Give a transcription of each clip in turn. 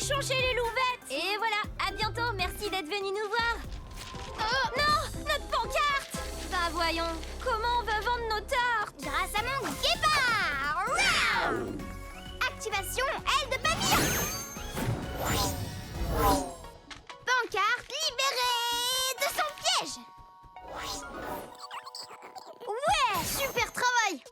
cornichons chez les louvettes. Et voilà, à bientôt, merci d'être venu nous voir. Oh non, notre pancarte. Bah voyons, comment on va vendre nos tartes? Grâce à mon guépard. Roar. Activation aile de Pamir. Pancarte libérée de son piège. Ouais, super travail.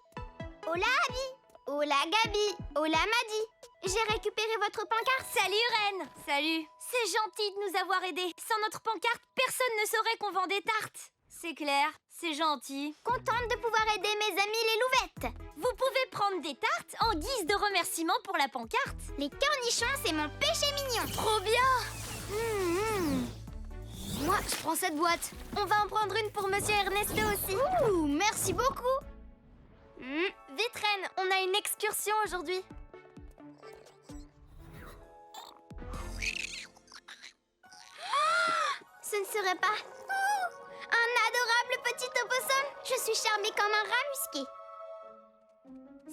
Hola Abby. Hola Gabi. Hola Maddy. J'ai récupéré votre pancarte. Salut Reine. Salut. C'est gentil de nous avoir aidés. Sans notre pancarte, personne ne saurait qu'on vend des tartes. C'est clair, c'est gentil. Contente de pouvoir aider mes amis les louvettes. Vous pouvez prendre des tartes en guise de remerciement pour la pancarte. Les cornichons, c'est mon péché mignon. Trop bien. Moi, je prends cette boîte. On va en prendre une pour Monsieur Ernesto aussi. Ouh, merci beaucoup. Vite Reine, on a une excursion aujourd'hui. Ce ne serait pas... un adorable petit opossum. Je suis charmée comme un rat musqué.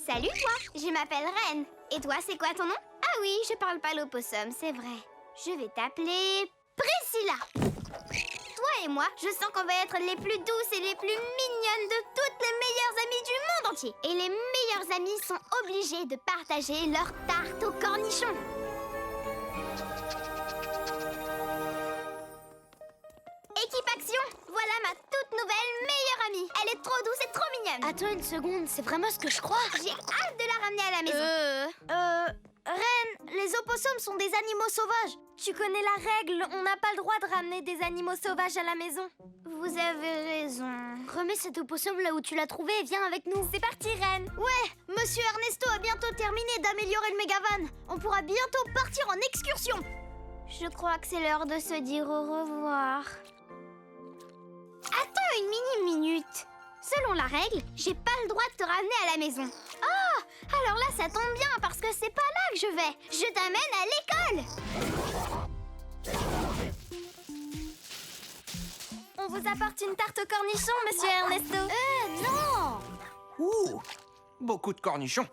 Salut toi, je m'appelle Reine. Et toi, c'est quoi ton nom? Ah oui, je parle pas l'opossum, c'est vrai. Je vais t'appeler Priscilla. Toi et moi, je sens qu'on va être les plus douces et les plus mignonnes de toutes les meilleures amies du monde entier. Et les meilleures amies sont obligées de partager leur tarte aux cornichons. Équipe Action, voilà ma toute nouvelle meilleure amie. Elle est trop douce et trop mignonne. Attends une seconde, c'est vraiment ce que je crois. J'ai hâte de la ramener à la maison. Reine, les opossums sont des animaux sauvages. Tu connais la règle, on n'a pas le droit de ramener des animaux sauvages à la maison. Vous avez raison. Remets cet opossum là où tu l'as trouvé et viens avec nous. C'est parti, Reine. Ouais, Monsieur Ernesto a bientôt terminé d'améliorer le mégavan. On pourra bientôt partir en excursion. Je crois que c'est l'heure de se dire au revoir. Attends une minute. Selon la règle, j'ai pas le droit de te ramener à la maison. Ah, alors là, ça tombe bien parce que c'est pas là que je vais. Je t'amène à l'école. On vous apporte une tarte au cornichon, Monsieur Ernesto. Non. Ouh, beaucoup de cornichons.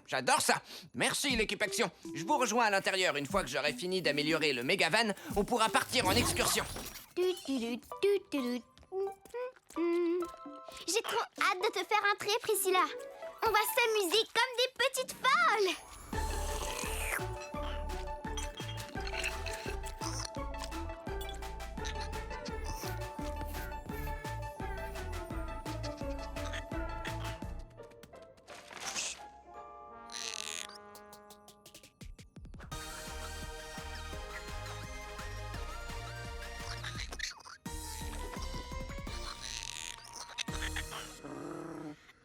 J'adore ça. Merci l'équipe Action. Je vous rejoins à l'intérieur. Une fois que j'aurai fini d'améliorer le mégavan, on pourra partir en excursion. J'ai trop hâte de te faire entrer, Priscilla. On va s'amuser comme des petites folles.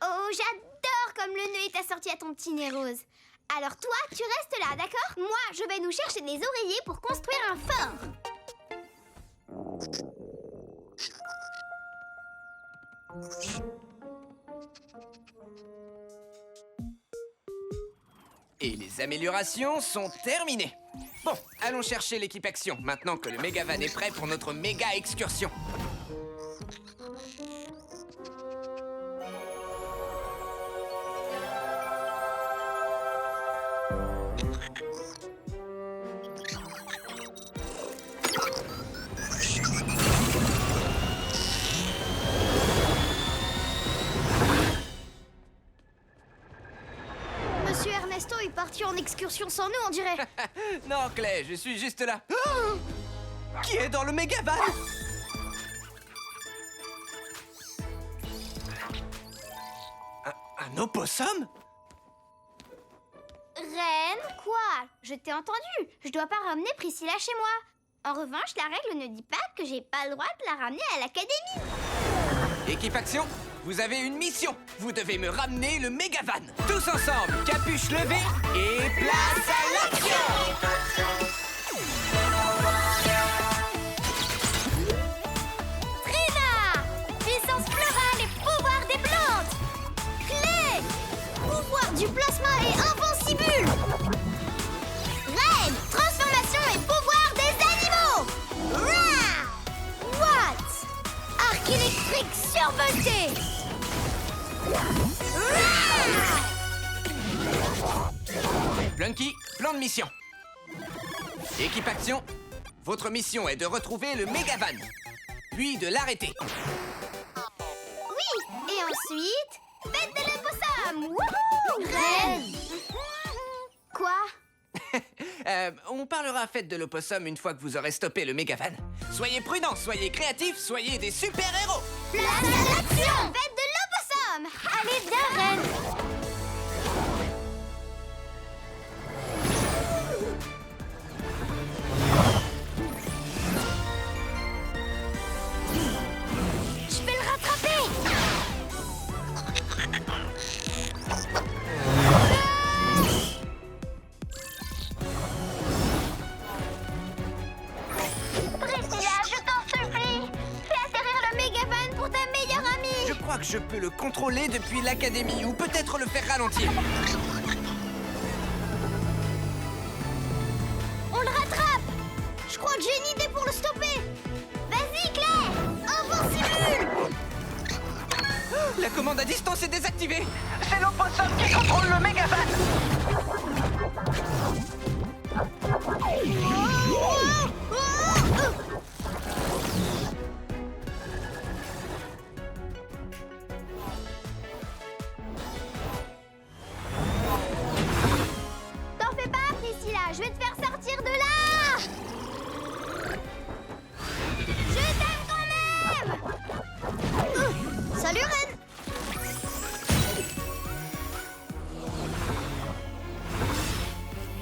Oh, j'adore comme le nœud est assorti à ton petit nez rose. Alors toi, tu restes là, d'accord? Moi, je vais nous chercher des oreillers pour construire un fort. Et les améliorations sont terminées. Bon, allons chercher l'équipe Action, maintenant que le mégavan est prêt pour notre méga excursion. Monsieur Ernesto est parti en excursion sans nous, on dirait. Non, Clay, je suis juste là. Oh, qui est dans le mégavan? Un opossum? Reine, quoi? Je t'ai entendu. Je dois pas ramener Priscilla chez moi. En revanche, la règle ne dit pas que j'ai pas le droit de la ramener à l'académie. Équipe Action, vous avez une mission. Vous devez me ramener le mégavan. Tous ensemble, capuche levée et place à l'action! Trina, puissance florale et pouvoir des plantes. Clé, pouvoir du plasma et invincible. Reine, transformation et pouvoir des animaux. Rah! What? Arc électrique survolté. Plunky, plan de mission. Équipe Action, votre mission est de retrouver le Megavan, puis de l'arrêter. Oui, et ensuite, fête de l'opossum. Wouhou! Reine! Quoi? On parlera fête de l'opossum une fois que vous aurez stoppé le Megavan. Soyez prudents, soyez créatifs, soyez des super-héros. Place à l'action! Fête de l'opossum! Allez, viens, Reine. Je vais le rattraper. Priscilla, je t'en supplie! Fais atterrir le Megavan pour ta meilleure amie! Je crois que je peux le contrôler depuis l'académie, ou peut-être le faire ralentir. On le rattrape! Je crois que j'ai une idée pour le stopper! Vas-y, Claire! Invincible! La commande à distance est désactivée. C'est l'opossum qui contrôle le Megavan. T'en fais pas, Priscilla! Je vais te faire sortir de là! Je t'aime quand même! Salut, Reine!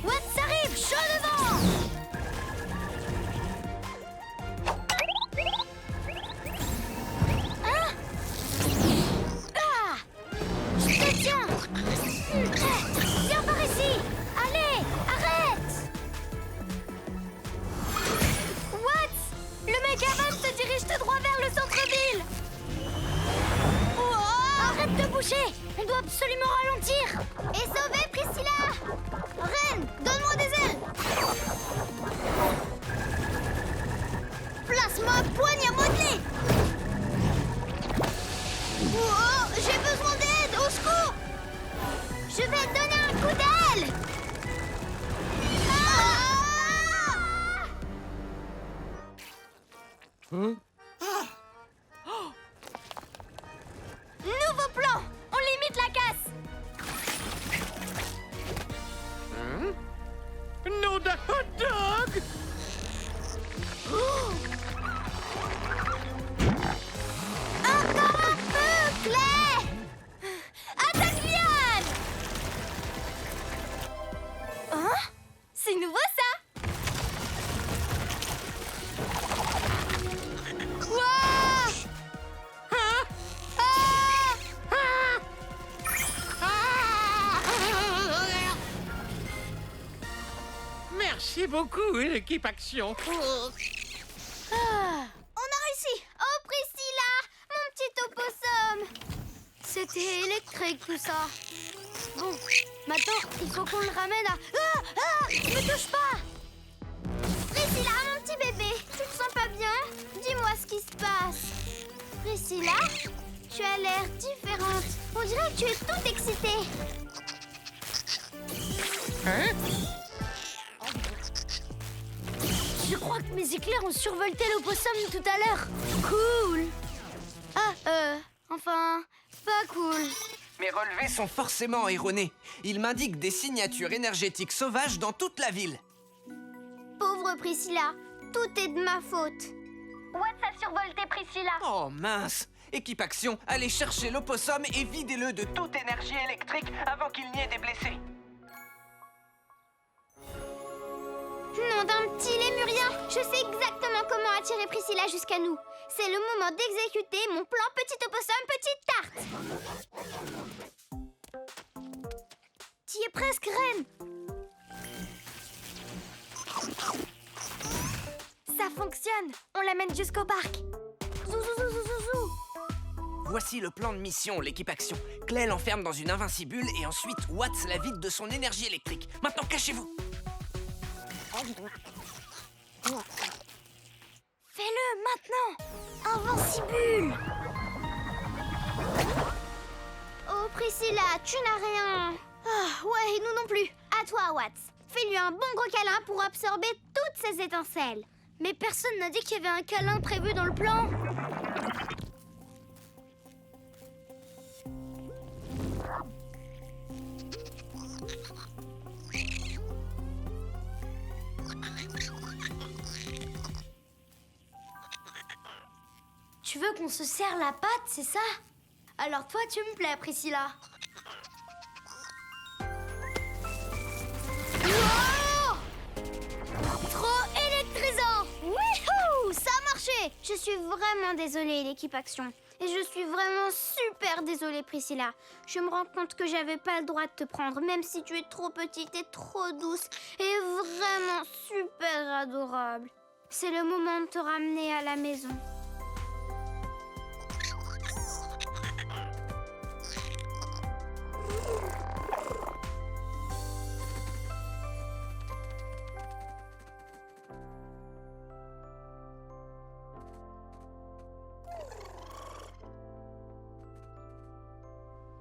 Watts arrive, chaud devant. Hein? Ah! Je te tiens! Viens par ici. Allez, arrête. Watts, le Megavan se dirige tout droit vers le centre-ville. Arrête de bouger. On doit absolument ralentir. Et sauver Priscilla! Reine, donne-moi des ailes! Place-moi un poigne à modeler! Oh, j'ai besoin d'aide! Au secours! Je vais te donner un coup d'aile! Nouveau plan. On limite la casse. Nom d'un hot dog! Encore un peu, Claire! Attaque Liane. Hein? C'est nouveau ça. Wouah! Merci beaucoup, l'équipe Action. On a réussi! Oh, Priscilla! Mon petit opossum! C'était électrique tout ça. Bon, maintenant, il faut qu'on le ramène à... Ah! Ah! Me touche pas! Priscilla, mon petit bébé, tu te sens pas bien? Dis-moi ce qui se passe. Priscilla, tu as l'air différente. On dirait que tu es toute excitée. Je crois que mes éclairs ont survolté l'opossum tout à l'heure. Cool. Enfin, pas cool. Mes relevés sont forcément erronés. Ils m'indiquent des signatures énergétiques sauvages dans toute la ville. Pauvre Priscilla, tout est de ma faute. Watts a survolté Priscilla. Oh mince! Équipe Action, allez chercher l'opossum et videz-le de toute énergie électrique avant qu'il n'y ait des blessés. Nom d'un petit lémurien, je sais exactement comment attirer Priscilla jusqu'à nous. C'est le moment d'exécuter mon plan petit opossum, petite tarte. T'y es presque, Reine. Ça fonctionne. On l'amène jusqu'au parc. Zou, zou, zou, zou, zou, zou. Voici le plan de mission, l'équipe Action. Clay l'enferme dans une invincibule et ensuite Watts la vide de son énergie électrique. Maintenant, cachez-vous! Fais-le maintenant. Invincibule. Oh Priscilla, tu n'as rien. Ah ouais, nous non plus. À toi, Watts. Fais-lui un bon gros câlin pour absorber toutes ces étincelles. Mais personne n'a dit qu'il y avait un câlin prévu dans le plan. Tu veux qu'on se serre la patte, c'est ça? Alors toi, tu me plais, Priscilla. Wow! Trop électrisant! Wouhou! Ça a marché! Je suis vraiment désolée, l'équipe Action. Et je suis vraiment super désolée, Priscilla. Je me rends compte que j'avais pas le droit de te prendre, même si tu es trop petite et trop douce et vraiment super adorable. C'est le moment de te ramener à la maison.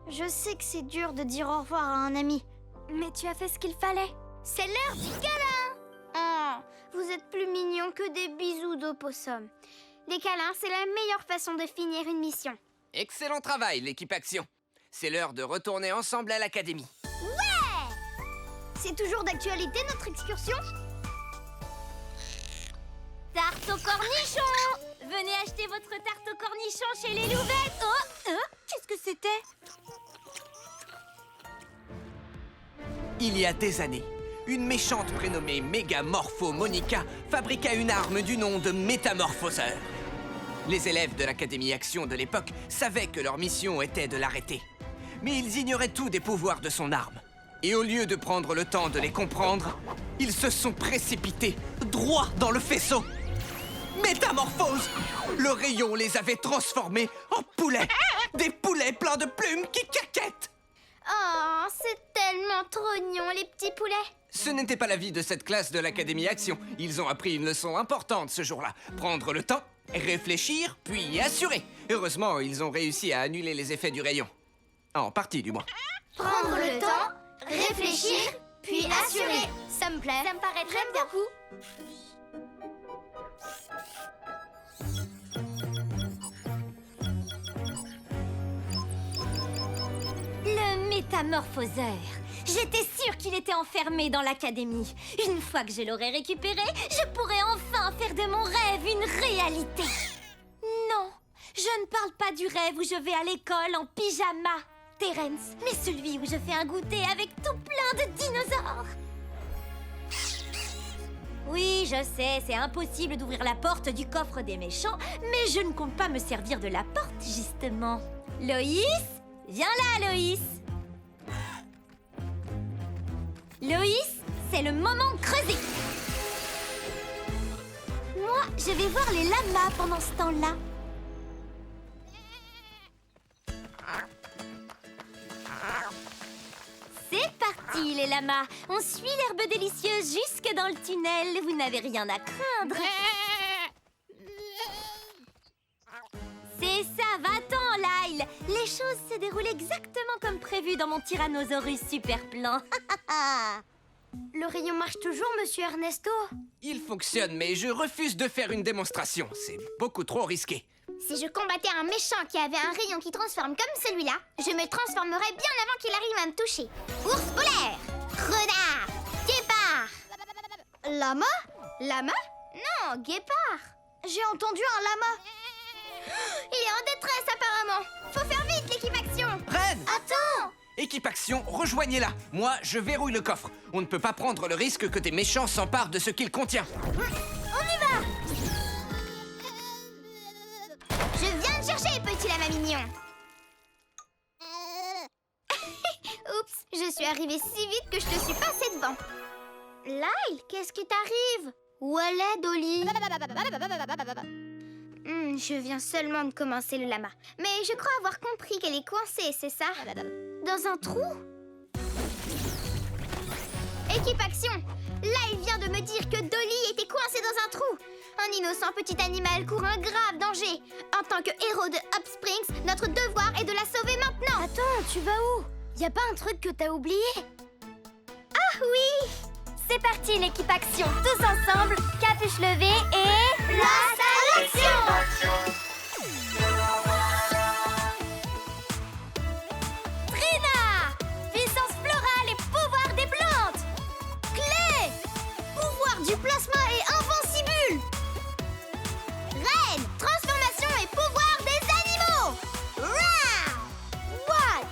Je sais que c'est dur de dire au revoir à un ami, mais tu as fait ce qu'il fallait. C'est l'heure du câlin! Oh, vous êtes plus mignons que des bisous d'opossum. Les câlins, c'est la meilleure façon de finir une mission. Excellent travail, l'équipe Action. C'est l'heure de retourner ensemble à l'académie. Ouais! C'est toujours d'actualité, notre excursion? Tarte aux cornichons! Venez acheter votre tarte aux cornichons chez les Louvettes. Oh, qu'est-ce que c'était? Il y a des années, une méchante prénommée Mégamorpho Monica fabriqua une arme du nom de Métamorphoseur. Les élèves de l'Académie Action de l'époque savaient que leur mission était de l'arrêter. Mais ils ignoraient tout des pouvoirs de son arme. Et au lieu de prendre le temps de les comprendre, ils se sont précipités droit dans le faisceau. Métamorphose! Le rayon les avait transformés en poulets. Des poulets pleins de plumes qui caquettent. Oh, c'est tellement trop mignon, les petits poulets. Ce n'était pas l'avis de cette classe de l'Académie Action. Ils ont appris une leçon importante ce jour-là. Prendre le temps, réfléchir, puis assurer. Heureusement, ils ont réussi à annuler les effets du rayon. En partie, du moins. Prendre le temps, réfléchir, puis assurer. Ça me plaît. Ça me paraît très bien. Le métamorphoseur. J'étais sûre qu'il était enfermé dans l'académie. Une fois que je l'aurai récupéré, je pourrai enfin faire de mon rêve une réalité. Non, je ne parle pas du rêve où je vais à l'école en pyjama, Terence, mais celui où je fais un goûter avec tout plein de dinosaures. Oui, je sais, c'est impossible d'ouvrir la porte du coffre des méchants, mais je ne compte pas me servir de la porte, justement. Loïs? Viens là, Loïs! Loïs, c'est le moment creusé! Moi, je vais voir les lamas pendant ce temps-là. C'est parti, les lamas! On suit l'herbe délicieuse jusque dans le tunnel. Vous n'avez rien à craindre. C'est ça, va-t'en, Lyle! Les choses se déroulent exactement comme prévu dans mon Tyrannosaurus super plan. Le rayon marche toujours, monsieur Ernesto? Il fonctionne, mais je refuse de faire une démonstration. C'est beaucoup trop risqué. Si je combattais un méchant qui avait un rayon qui transforme comme celui-là, je me transformerais bien avant qu'il arrive à me toucher. Ours polaire, renard, guépard. Lama? Lama? Non, guépard. J'ai entendu un lama. Il est en détresse apparemment. Faut faire vite, l'équipe Action. Ren! Attends! Équipe Action, rejoignez-la. Moi, je verrouille le coffre. On ne peut pas prendre le risque que des méchants s'emparent de ce qu'il contient. On y va! Je viens de chercher, petit lama mignon. Oups, je suis arrivée si vite que je te suis passée devant. Lyle, qu'est-ce qui t'arrive? Où elle est, Dolly? Je viens seulement de commencer le lama. Mais je crois avoir compris qu'elle est coincée, c'est ça? Dans un trou? Équipe Action! Lyle vient de me dire que Dolly était coincée dans un trou. Un innocent petit animal court un grave danger. En tant que héros de Up Springs, notre devoir est de la sauver maintenant. Attends, tu vas où? Y a pas un truc que t'as oublié? Ah oui! C'est parti l'équipe action, tous ensemble, capuche levée et... Place à l'action! Trina! Puissance florale et pouvoir des plantes! Clé! Pouvoir du plasma et invincible! Reine! Transformation et pouvoir des animaux! Rah! What?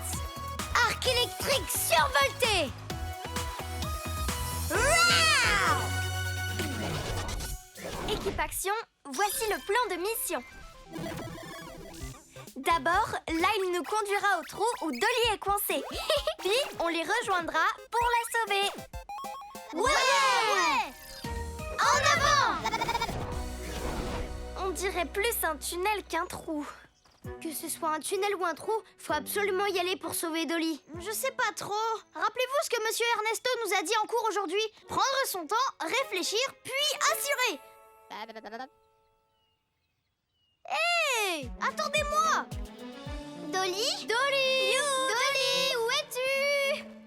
Arc électrique survolté! Équipe action, voici le plan de mission. D'abord, Lyle nous conduira au trou où Dolly est coincée. Puis, on les rejoindra pour la sauver. Ouais! En avant! On dirait plus un tunnel qu'un trou. Que ce soit un tunnel ou un trou, faut absolument y aller pour sauver Dolly. Je sais pas trop. Rappelez-vous ce que Monsieur Ernesto nous a dit en cours aujourd'hui. Prendre son temps, réfléchir, puis assurer. Hé! Attendez-moi! Dolly? Dolly! Dolly, où es-tu?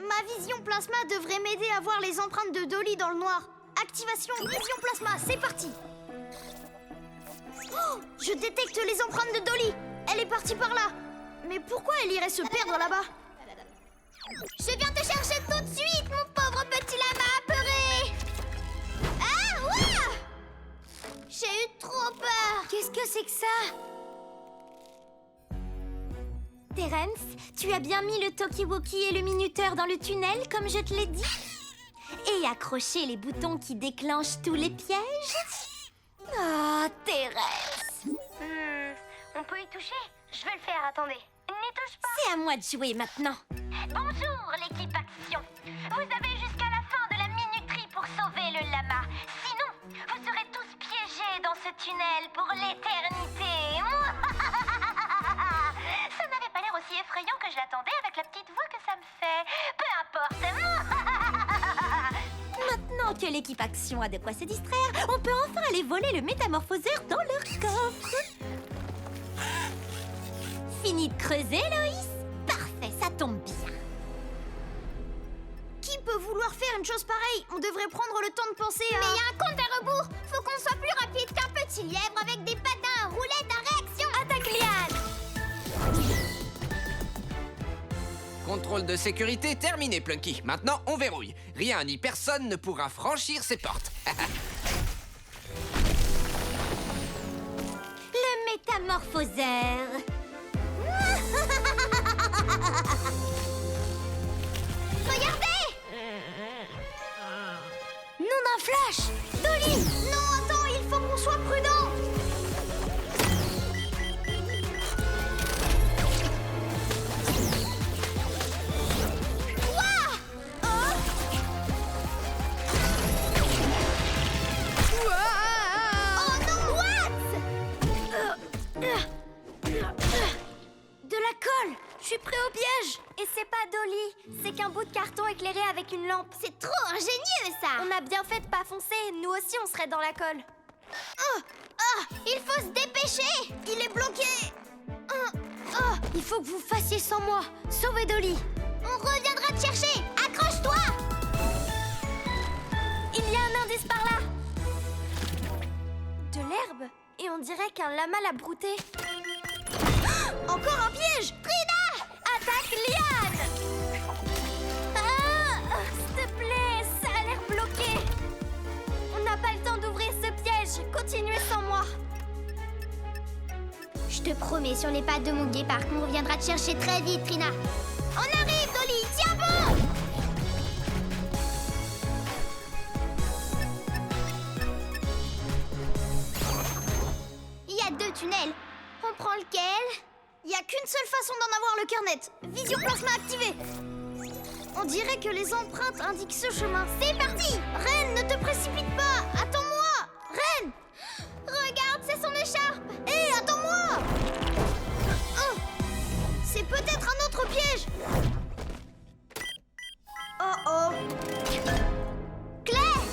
Ma vision plasma devrait m'aider à voir les empreintes de Dolly dans le noir. Activation vision plasma, c'est parti! Oh, je détecte les empreintes de Dolly. Elle est partie par là. Mais pourquoi elle irait se perdre là-bas? Je viens te chercher tout de suite, mon pauvre petit lama apeuré. Ah, ouah! J'ai eu trop peur. Qu'est-ce que c'est que ça? Terence, tu as bien mis le talkie-walkie et le minuteur dans le tunnel, comme je te l'ai dit? Et accroché les boutons qui déclenchent tous les pièges? Oh, Terence! On peut y toucher? Je vais le faire, attendez. N'y touche pas. C'est à moi de jouer maintenant. Bonjour l'équipe Action. Vous avez jusqu'à la fin de la minuterie pour sauver le lama. Sinon, vous serez tous piégés dans ce tunnel pour l'éternité. Ça n'avait pas l'air aussi effrayant que je l'attendais avec la petite voix que ça me fait. Peu importe. Maintenant que l'équipe Action a de quoi se distraire, on peut enfin aller voler le métamorphoseur dans leur coffre. Fini de creuser, Loïs? Parfait, ça tombe bien. Qui peut vouloir faire une chose pareille? On devrait prendre le temps de penser à... Mais il y a un compte à rebours. Faut qu'on soit plus rapide qu'un petit lièvre avec des patins à roulettes à réaction. Attaque Liane! Contrôle de sécurité terminé, Plunky. Maintenant, on verrouille. Rien ni personne ne pourra franchir ces portes. Le métamorphoseur. Regardez! Non, un flash! Dolly! Non, attends, il faut qu'on soit prudent! Ouah! Oh! Oh non, what? De la colle! Je suis prêt au piège! Et c'est pas Dolly, c'est qu'un bout de carton éclairé avec une lampe. C'est trop ingénieux, ça! On a bien fait de pas foncer, nous aussi on serait dans la colle. Il faut se dépêcher! Il est bloqué! Il faut que vous fassiez sans moi. Sauvez Dolly! On reviendra te chercher! Accroche-toi! Il y a un indice par là! De l'herbe? Et on dirait qu'un lama l'a brouté. Encore un piège! Trina! Attaque Liane! S'il te plaît, ça a l'air bloqué. On n'a pas le temps d'ouvrir ce piège. Continuez sans moi. Je te promets sur les pattes de mon guépard qu'on reviendra te chercher très vite, Trina. On arrive, Dolly! Tiens bon! Il y a 2 tunnels. On prend lequel? Il n'y a qu'une seule façon d'en avoir le cœur net. Vision plasma activée. On dirait que les empreintes indiquent ce chemin. C'est parti! Reine, ne te précipite pas! Attends-moi! Reine! Regarde, c'est son écharpe! Hé, attends-moi! Oh! C'est peut-être un autre piège! Oh! Claire!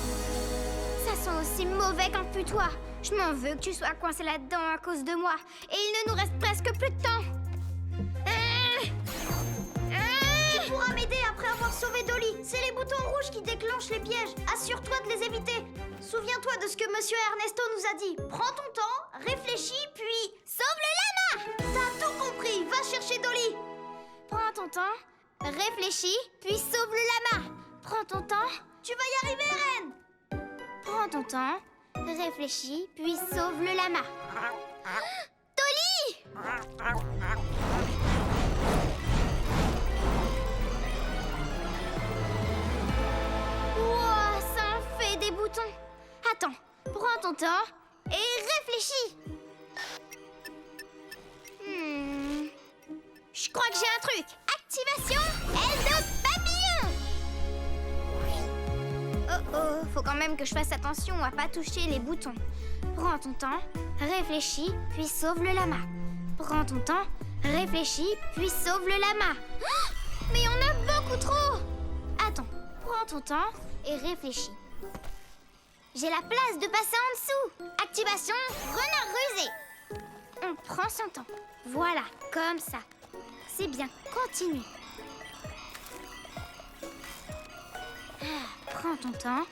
Ça sent aussi mauvais qu'un putois. Je m'en veux que tu sois coincé là-dedans à cause de moi. Et il ne nous reste presque plus de temps. Tu pourras m'aider après avoir sauvé Dolly. C'est les boutons boutons rouges qui déclenchent les pièges. Assure-toi de les éviter. Souviens-toi de ce que Monsieur Ernesto nous a dit. Prends ton temps, réfléchis, puis... Sauve le lama! T'as tout compris, va chercher Dolly. Prends ton temps, réfléchis, puis sauve le lama. Prends ton temps. Tu vas y arriver, Ren. Prends ton temps, réfléchis, puis sauve le lama. Dolly! Wow, ça en fait des boutons. Attends, prends ton temps et réfléchis. Je crois que j'ai un truc. Activation aile de papillon. Oh, faut quand même que je fasse attention à pas toucher les boutons. Prends ton temps, réfléchis, puis sauve le lama. Prends ton temps, réfléchis, puis sauve le lama. Oh, mais on a beaucoup trop. Attends, prends ton temps et réfléchis. J'ai la place de passer en dessous. Activation renard rusé. On prend son temps. Voilà, comme ça. C'est bien, continue. Prends ton temps,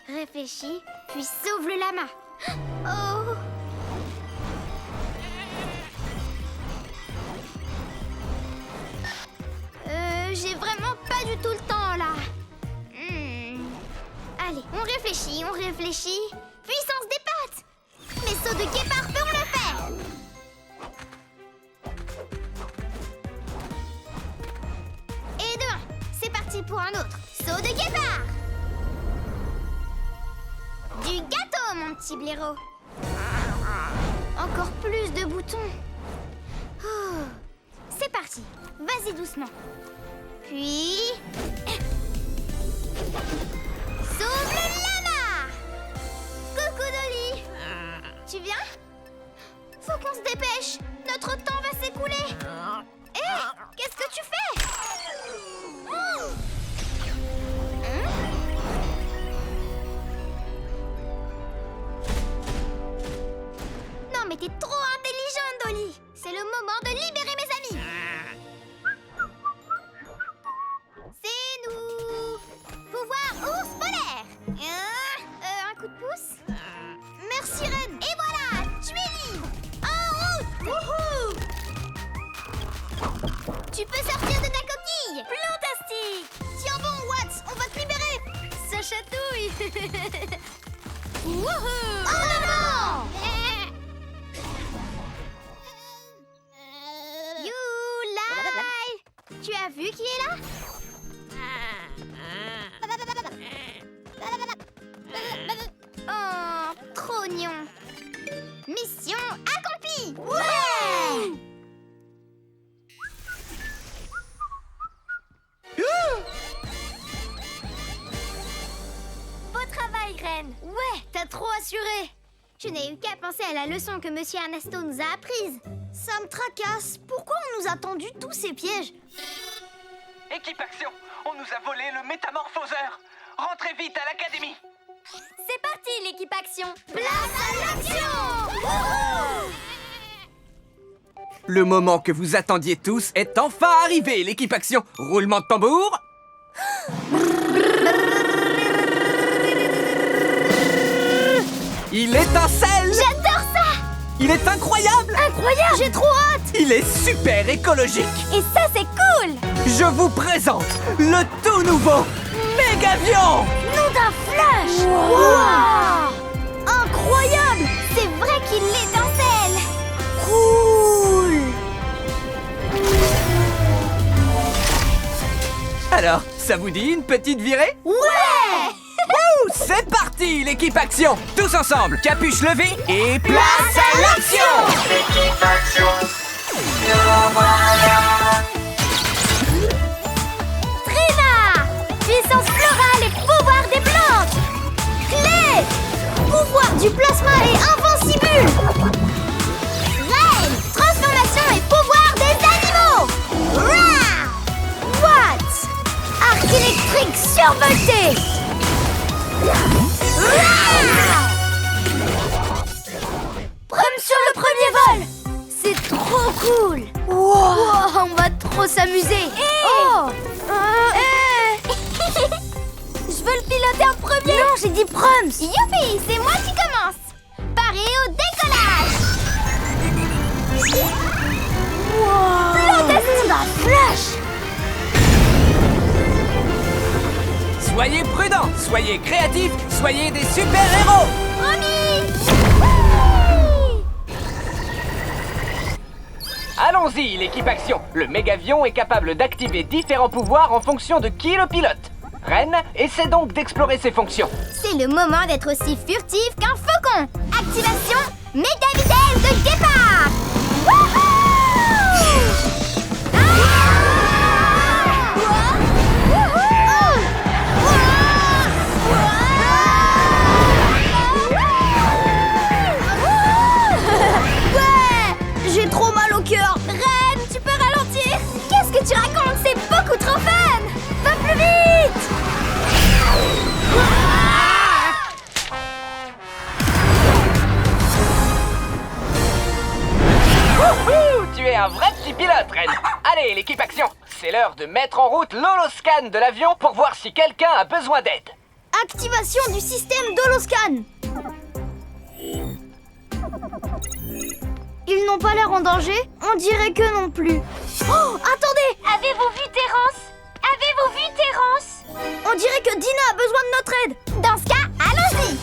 réfléchis, puis sauve le lama. Oh! J'ai vraiment pas du tout le temps, là. Allez, on réfléchit. Puissance des pattes. Mes sauts de guépard feront l'affaire. Et de 1, c'est parti pour un autre. Saut de guépard. Du gâteau, mon petit blaireau. Encore plus de boutons. Oh, c'est parti. Vas-y doucement. Puis... sauve le lama! Coucou Dolly! Tu viens? Faut qu'on se dépêche. Notre temps va s'écouler. Hé, qu'est-ce que tu fais? Oh! Non mais t'es trop intelligente, Dolly. C'est le moment de libérer mes amis. C'est nous. Pouvoir ours polaire. Un coup de pouce. Merci Ren. Et voilà, tu es libre. En route. Wouhou. Tu peux sortir de ta coquille. Fantastique. Tiens bon, Watts, on va te libérer. Ça chatouille. Wouhou. En avant. You, tu as vu qui est là? Oh, trop mignon. Mission accomplie. Ouais. Beau travail, Ren. Ouais, t'as trop assuré. Je n'ai eu qu'à penser à la leçon que Monsieur Ernesto nous a apprise. Ça me tracasse. Pourquoi on nous a tendu tous ces pièges? Équipe Action, on nous a volé le métamorphoseur. Rentrez vite à l'académie. C'est parti, l'équipe Action. Place à l'action. Wouhou. Le moment que vous attendiez tous est enfin arrivé, l'équipe Action. Roulement de tambour. Il étincelle. J'adore ça. Il est incroyable. Incroyable. J'ai trop hâte. Il est super écologique. Et ça, c'est cool. Je vous présente le tout nouveau Mégavion. Nom d'un flash. Wow. Incroyable. C'est vrai qu'il étincelle. Cool. Alors, ça vous dit une petite virée? Ouais. Wouh, c'est parti, l'équipe Action. Tous ensemble, capuche levée et place à l'action. L'équipe Action, nous voilà. Trina. Puissance florale et pouvoir des plantes. Clé. Pouvoir du plasma et invincible. Reine. Transformation et pouvoir des animaux. Rah. Watt. Arc électrique survolté. Prime sur le premier vol. C'est trop cool. Wow, on va trop s'amuser. Oh. Lady Prums. Youpi, c'est moi qui commence. Paré au décollage. Wow. Plantation d'un flash. Soyez prudents, soyez créatifs, soyez des super-héros. Promis. Allons-y, l'équipe Action. Le mégavion est capable d'activer différents pouvoirs en fonction de qui le pilote. Ren essaie donc d'explorer ses fonctions. C'est le moment d'être aussi furtif qu'un faucon. Activation méga vitesse de départ. Wouhou! Ouais, j'ai trop mal au cœur. Ren, tu peux ralentir? Qu'est-ce que tu racontes? C'est beaucoup trop fun. Va plus vite. Wouhou, tu es un vrai petit pilote, Ren. Allez, l'équipe Action. C'est l'heure de mettre en route l'holoscan de l'avion pour voir si quelqu'un a besoin d'aide. Activation du système d'holoscan. Ils n'ont pas l'air en danger? On dirait que non plus. Oh, attendez! Avez-vous vu Terence? Avez-vous vu Terence? On dirait que Dina a besoin de notre aide. Dans ce cas, allons-y!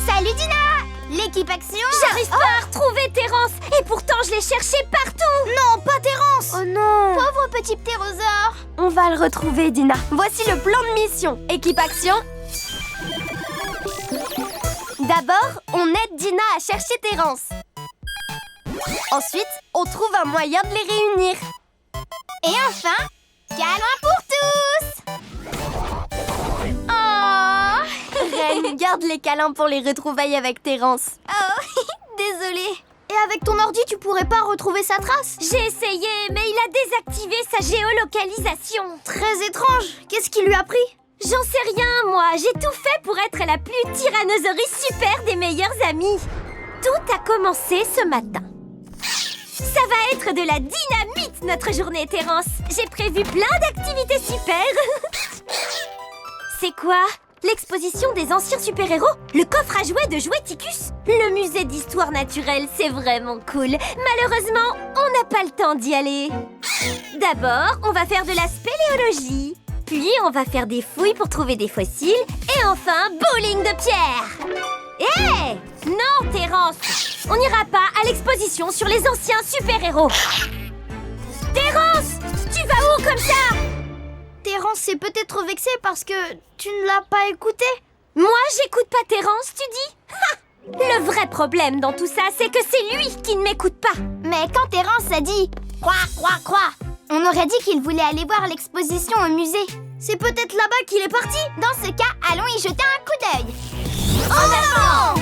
Salut Dina! L'équipe Action! J'arrive pas à retrouver Terence. Et pourtant, je l'ai cherché partout. Non, pas Terence! Oh non. Pauvre petit ptérosaure! On va le retrouver, Dina. Voici le plan de mission. Équipe Action. D'abord, on aide Dina à chercher Terence. Ensuite, on trouve un moyen de les réunir. Et enfin, câlin pour tous! Oh! Ren, garde les câlins pour les retrouvailles avec Terence. Oh, désolée. Et avec ton ordi, tu pourrais pas retrouver sa trace? J'ai essayé, mais il a désactivé sa géolocalisation. Très étrange. Qu'est-ce qui lui a pris? J'en sais rien, moi. J'ai tout fait pour être la plus tyrannosaurus super des meilleurs amis. Tout a commencé ce matin. Ça va être de la dynamite, notre journée, Terence. J'ai prévu plein d'activités super. C'est quoi? L'exposition des anciens super-héros? Le coffre à jouets de Joueticus? Le musée d'histoire naturelle, c'est vraiment cool. Malheureusement, on n'a pas le temps d'y aller. D'abord, on va faire de la spéléologie. Puis, on va faire des fouilles pour trouver des fossiles. Et enfin, bowling de pierre. Hé! Non, Terence! On n'ira pas à l'exposition sur les anciens super-héros. Terence! Tu vas où comme ça? Terence s'est peut-être vexé parce que tu ne l'as pas écouté. Moi, j'écoute pas Terence, tu dis? Ha! Le vrai problème dans tout ça, c'est que c'est lui qui ne m'écoute pas. Mais quand Terence a dit « Quoi, on aurait dit qu'il voulait aller voir l'exposition au musée. C'est peut-être là-bas qu'il est parti. Dans ce cas, allons y jeter un coup d'œil. En avant!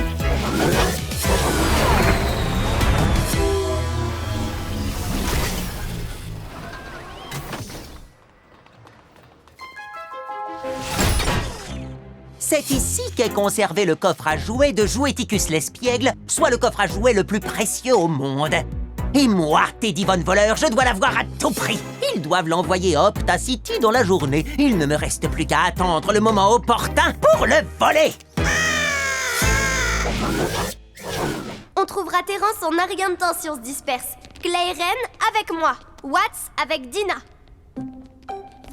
C'est ici qu'est conservé le coffre à jouets de Joueticus l'espiègle, soit le coffre à jouets le plus précieux au monde. Et moi, Teddy Von Voleur, je dois l'avoir à tout prix. Ils doivent l'envoyer à Opta City dans la journée. Il ne me reste plus qu'à attendre le moment opportun pour le voler. On trouvera Terence en un rien de temps si on se disperse. Clay et Ren avec moi. Watts avec Dina.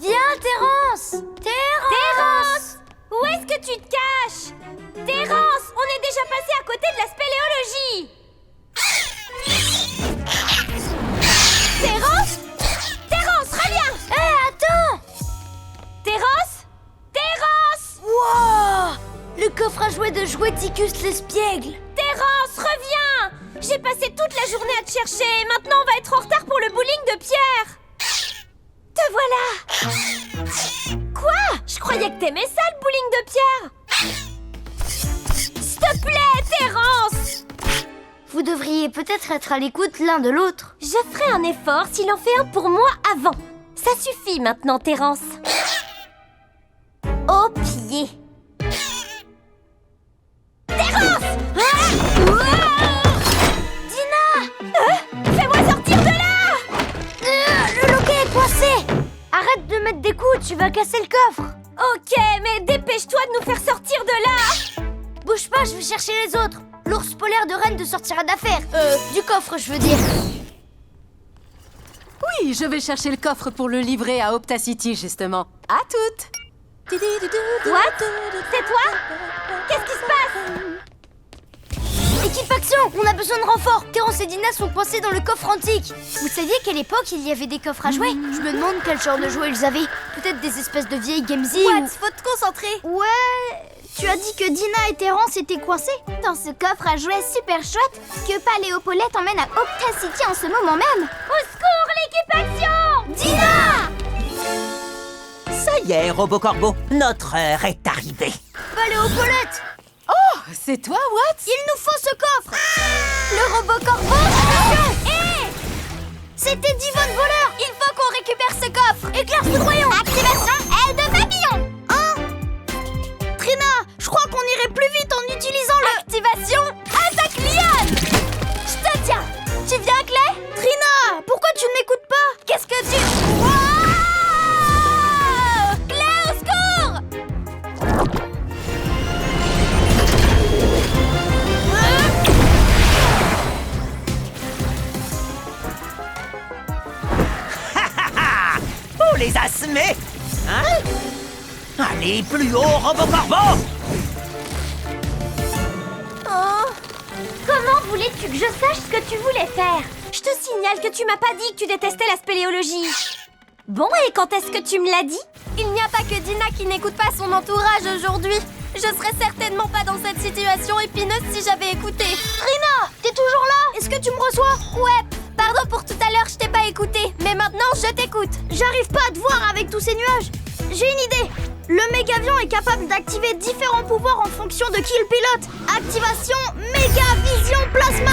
Viens, Terence! Terence! Où est-ce que tu te caches? Terence, on est déjà passé à côté de la spéléologie. Terence? Terence, reviens! Hé, attends! Terence? Terence! Wow! Le coffre à jouets de Joueticus l'espiègle. Terence, reviens! J'ai passé toute la journée à te chercher et maintenant on va être en retard pour le bowling de pierre. Te voilà! Quoi? Je croyais que t'aimais ça, le bowling de pierre. S'il te plaît, Terence! Vous devriez peut-être être à l'écoute l'un de l'autre. Je ferai un effort s'il en fait un pour moi avant. Ça suffit maintenant, Terence. Au pied. Terence! Dina! Fais-moi sortir de là! Le loquet est coincé. tu vas casser le coffre. Ok, mais dépêche-toi de nous faire sortir de là. Bouge pas, je vais chercher les autres. L'ours polaire de Reine te sortira d'affaire. Du coffre, je veux dire. Oui, je vais chercher le coffre pour le livrer à Optacity, justement. À toutes. What? C'est toi? Qu'est-ce qui se passe? Équipe Action, on a besoin de renfort. Terence et Dina sont coincés dans le coffre antique. Vous saviez qu'à l'époque, il y avait des coffres à jouets? Je me demande quel genre de jouets ils avaient. Peut-être des espèces de vieilles Gamesy ou... faut te concentrer. Ouais, tu as dit que Dina et Terence étaient coincés dans ce coffre à jouets super chouette que Paléopolet emmène à Optacity en ce moment même. Au secours, l'équipe Action! Dina! Ça y est, Robocorbo, notre heure est arrivée. Paléopolet! Oh, c'est toi, What? Il nous faut ce coffre! Le robot corbeau! Attention! Hé! C'était Divonne Voleur! Il faut qu'on récupère ce coffre! Éclair foudroyant! Activation aile de papillon! Hein? Trina, je crois qu'on irait plus vite en utilisant le... Activation attaque liane! Je te tiens! Tu viens, Clé? Trina, pourquoi tu ne m'écoutes pas? Qu'est-ce que tu... Wow! Clé, au secours! Pour les asmer, hein? Allez, plus haut, Robocorbo! Oh! Comment voulais-tu que je sache ce que tu voulais faire? Je te signale que tu m'as pas dit que tu détestais la spéléologie. Bon, et quand est-ce que tu me l'as dit? Il n'y a pas que Dina qui n'écoute pas son entourage aujourd'hui. Je serais certainement pas dans cette situation épineuse si j'avais écouté. Trina, t'es toujours là? Est-ce que tu me reçois? Ouais, pardon pour tout à l'heure, je t'ai pas écouté. Mais maintenant, je t'écoute. J'arrive pas à te voir avec tous ces nuages. J'ai une idée. Le mégavion est capable d'activer différents pouvoirs en fonction de qui le pilote. Activation Méga Vision Plasma.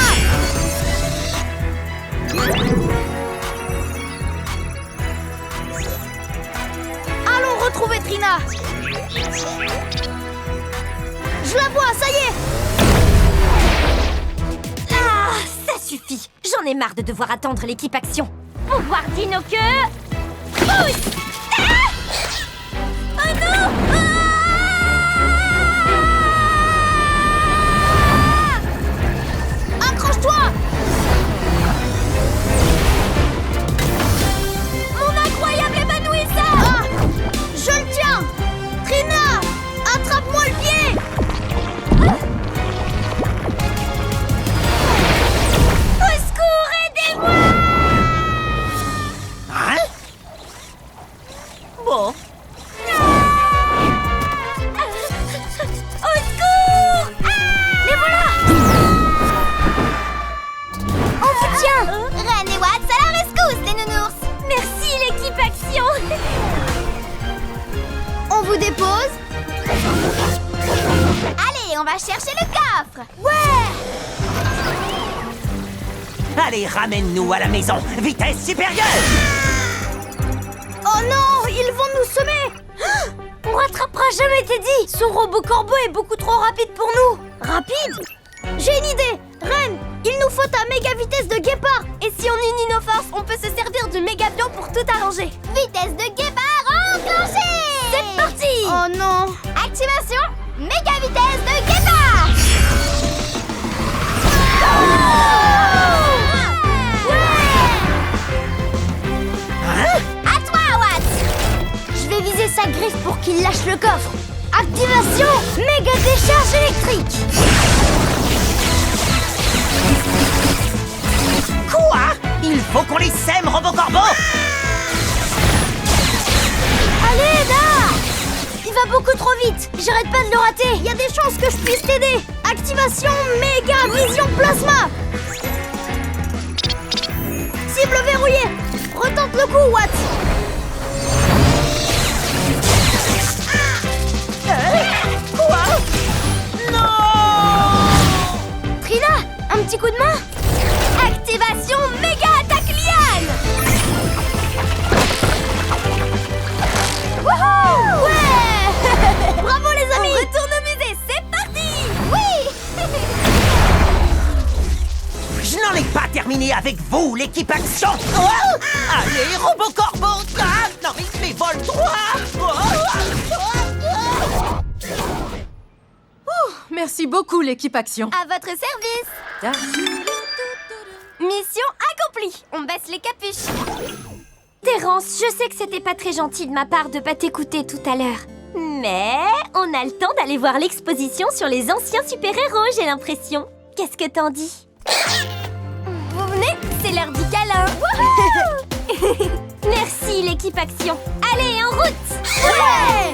Allons retrouver Trina. Je la vois, ça y est. Ah, ça suffit. J'en ai marre de devoir attendre l'équipe Action. Pouvoir dino que... Pousse! Ah! Oh non! Ah! Accroche-toi. Mon incroyable évanouisseur! Ah, je le tiens. Trina, attrape-moi le pied. Au secours, aidez-moi! Hein? Bon, Au secours! Les voilà. On vous tient! Ren et Watt, à la rescousse, les nounours. Merci, l'équipe Action! On vous dépose. Allez, on va chercher le coffre. Ouais. allez, ramène-nous à la maison. Vitesse supérieure! Oh non, ils vont nous semer. On rattrapera jamais Teddy! Son robot corbeau est beaucoup trop rapide pour nous! Rapide. J'ai une idée. Ren, il nous faut ta méga vitesse de guépard. Et si on unit nos forces, on peut se servir du mégavion pour tout arranger! Vitesse de guépard enclenchée. C'est parti! Oh non. Activation méga vitesse de guépard. Hein? À toi, Watt. Je vais viser sa griffe pour qu'il lâche le coffre! Activation méga décharge électrique! Quoi? Il faut qu'on les sème, Robocorbo! Allez, Eda! Il va beaucoup trop vite! J'arrête pas de le rater! Il y a des chances que je puisse t'aider. Activation méga vision plasma. Cible verrouillée. Retente le coup, Watt. Quoi? Non! Trina, un petit coup de main? Activation méga attaque liane! Wouhou! Ouais. Bravo les amis. On retourne au musée, c'est parti! Oui. Je n'en ai pas terminé avec vous, l'équipe Action! Oh! Allez, Robocorbo! Ah, non, mais s'envole droit. Merci beaucoup, l'équipe Action. À votre service. Mission accomplie. On baisse les capuches. Terrence, je sais que c'était pas très gentil de ma part de pas t'écouter tout à l'heure. Mais on a le temps d'aller voir l'exposition sur les anciens super-héros, j'ai l'impression. Qu'est-ce que t'en dis? Vous venez? C'est l'heure du câlin. Merci l'équipe Action. Allez, en route! Ouais.